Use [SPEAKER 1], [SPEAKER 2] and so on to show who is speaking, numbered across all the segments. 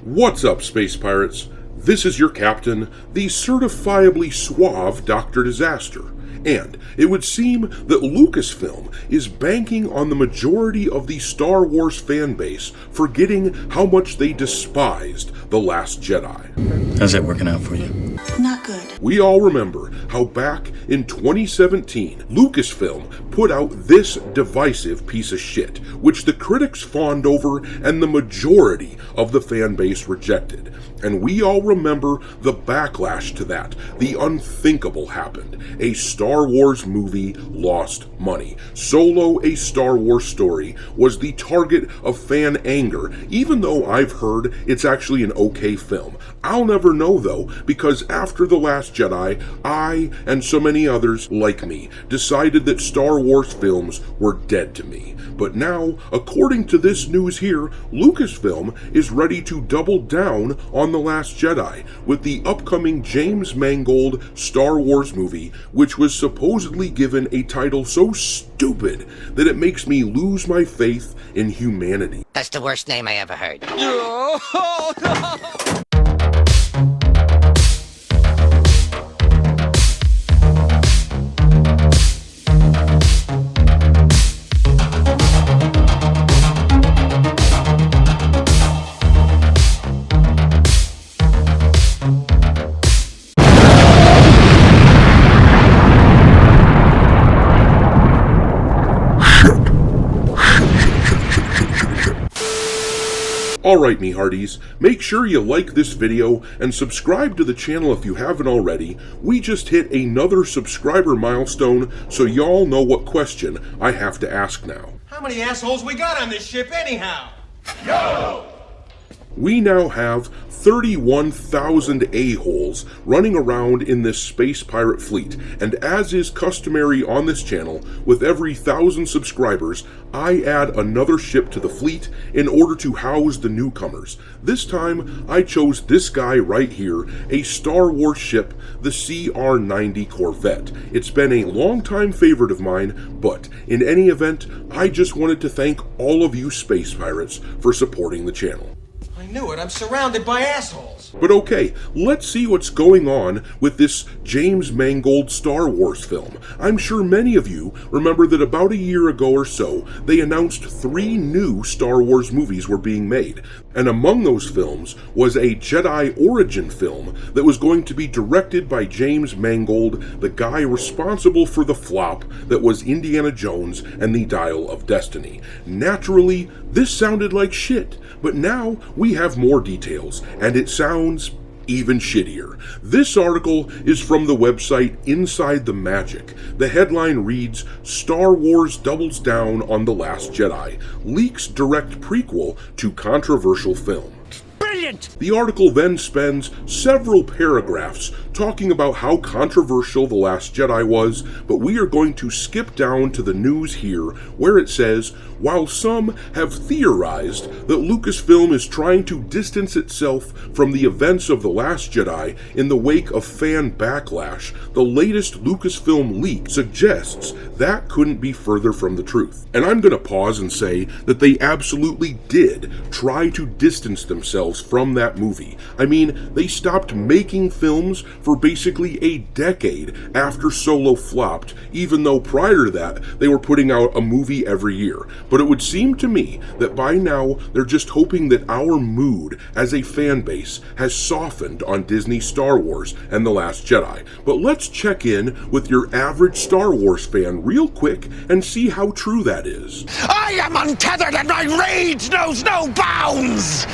[SPEAKER 1] What's up, Space Pirates? This is your captain, the certifiably suave Dr. Disaster. And it would seem that Lucasfilm is banking on the majority of the Star Wars fanbase forgetting how much they despised The Last Jedi.
[SPEAKER 2] How's that working out for you?
[SPEAKER 3] Not good.
[SPEAKER 1] We all remember how back in 2017, Lucasfilm put out this divisive piece of shit, which the critics fawned over and the majority of the fanbase rejected. And we all remember the backlash to that. The unthinkable happened. A Star Wars movie lost money. Solo, a Star Wars story, was the target of fan anger, even though I've heard it's actually an okay film. I'll never know though, because after The Last Jedi, I, and so many others like me, decided that Star Wars films were dead to me. But now, according to this news here, Lucasfilm is ready to double down on The Last Jedi with the upcoming James Mangold Star Wars movie, which was supposedly given a title so stupid that it makes me lose my faith in humanity.
[SPEAKER 4] That's the worst name I ever heard.
[SPEAKER 1] Alright, me hearties, make sure you like this video and subscribe to the channel if you haven't already. We just hit another subscriber milestone, so y'all know what question I have to ask now.
[SPEAKER 5] How many assholes we got on this ship anyhow? Yo!
[SPEAKER 1] We now have 31,000 a-holes running around in this space pirate fleet, and as is customary on this channel, with every 1,000 subscribers, I add another ship to the fleet in order to house the newcomers. This time, I chose this guy right here, a Star Wars ship, the CR-90 Corvette. It's been a long-time favorite of mine, but in any event, I just wanted to thank all of you space pirates for supporting the channel.
[SPEAKER 5] I knew it, I'm surrounded by assholes.
[SPEAKER 1] But okay, let's see what's going on with this James Mangold Star Wars film. I'm sure many of you remember that about a year ago or so, they announced 3 new Star Wars movies were being made. And among those films was a Jedi origin film that was going to be directed by James Mangold, the guy responsible for the flop that was Indiana Jones and the Dial of Destiny. Naturally, this sounded like shit, but now we have more details, and it sounds even shittier. This article is from the website Inside the Magic. The headline reads, Star Wars doubles down on The Last Jedi. Leaks direct prequel to controversial film.
[SPEAKER 4] Brilliant!
[SPEAKER 1] The article then spends several paragraphs talking about how controversial The Last Jedi was, but we are going to skip down to the news here where it says, while some have theorized that Lucasfilm is trying to distance itself from the events of The Last Jedi in the wake of fan backlash, the latest Lucasfilm leak suggests that couldn't be further from the truth. And I'm going to pause and say that they absolutely did try to distance themselves from that movie. I mean, they stopped making films for basically a decade after Solo flopped, even though prior to that, they were putting out a movie every year. But it would seem to me that by now, they're just hoping that our mood as a fan base has softened on Disney Star Wars and The Last Jedi. But let's check in with your average Star Wars fan real quick and see how true that is.
[SPEAKER 4] I am untethered and my rage knows no bounds!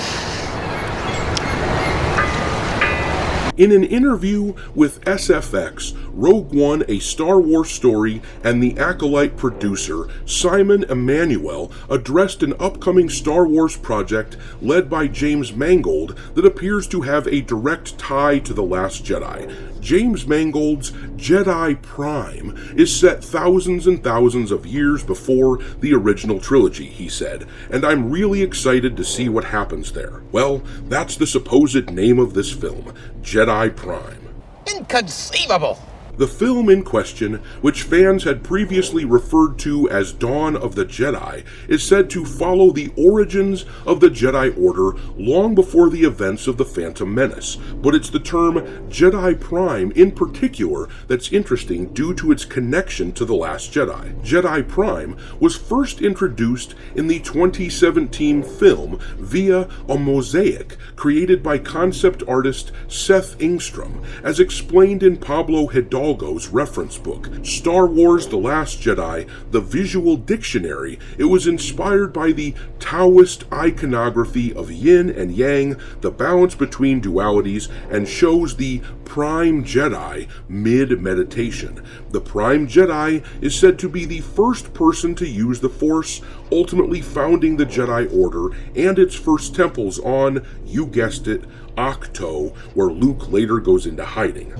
[SPEAKER 1] In an interview with SFX, Rogue One, A Star Wars Story, and the Acolyte producer, Simon Emanuel, addressed an upcoming Star Wars project led by James Mangold that appears to have a direct tie to The Last Jedi. James Mangold's Jedi Prime is set thousands and thousands of years before the original trilogy, he said, and I'm really excited to see what happens there. Well, that's the supposed name of this film, Jedi Prime.
[SPEAKER 4] Inconceivable!
[SPEAKER 1] The film in question, which fans had previously referred to as Dawn of the Jedi, is said to follow the origins of the Jedi Order long before the events of The Phantom Menace, but it's the term Jedi Prime in particular that's interesting due to its connection to The Last Jedi. Jedi Prime was first introduced in the 2017 film via a mosaic created by concept artist Seth Ingstrom, as explained in Pablo Hidalgo's reference book, Star Wars The Last Jedi, The Visual Dictionary. It was inspired by the Taoist iconography of yin and yang, the balance between dualities, and shows the Prime Jedi mid-meditation. The Prime Jedi is said to be the first person to use the Force, ultimately founding the Jedi Order and its first temples on, you guessed it, Ahch-To, where Luke later goes into hiding.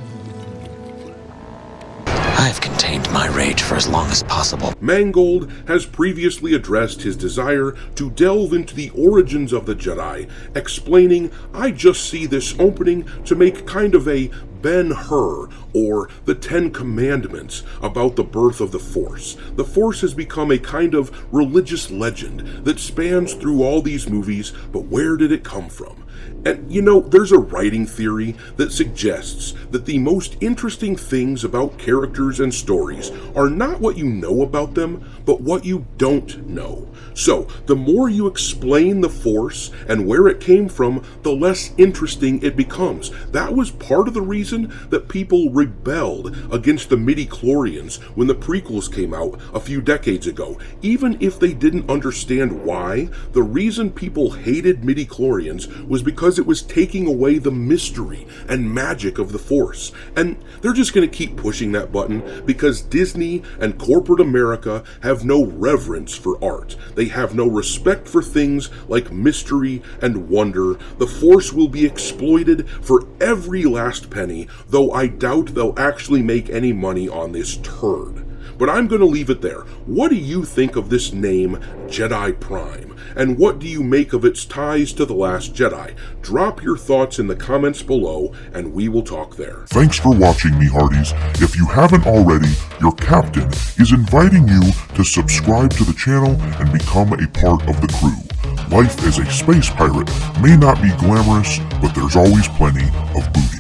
[SPEAKER 4] I've contained my rage for as long as possible.
[SPEAKER 1] Mangold has previously addressed his desire to delve into the origins of the Jedi, explaining, "I just see this opening to make kind of a Ben-Hur, or the Ten Commandments, about the birth of the Force. The Force has become a kind of religious legend that spans through all these movies, but where did it come from?" And there's a writing theory that suggests that the most interesting things about characters and stories are not what you know about them, but what you don't know. So, the more you explain the Force and where it came from, the less interesting it becomes. That was part of the reason that people rebelled against the midi-chlorians when the prequels came out a few decades ago. Even if they didn't understand why, the reason people hated midi-chlorians was because it was taking away the mystery and magic of the Force. And they're just going to keep pushing that button because Disney and corporate America have no reverence for art. They have no respect for things like mystery and wonder. The Force will be exploited for every last penny, though I doubt they'll actually make any money on this turd. But I'm going to leave it there. What do you think of this name, Jedi Prime? And what do you make of its ties to The Last Jedi? Drop your thoughts in the comments below, and we will talk there.
[SPEAKER 2] Thanks for watching, me hearties. If you haven't already, your captain is inviting you to subscribe to the channel and become a part of the crew. Life as a space pirate may not be glamorous, but there's always plenty of booty.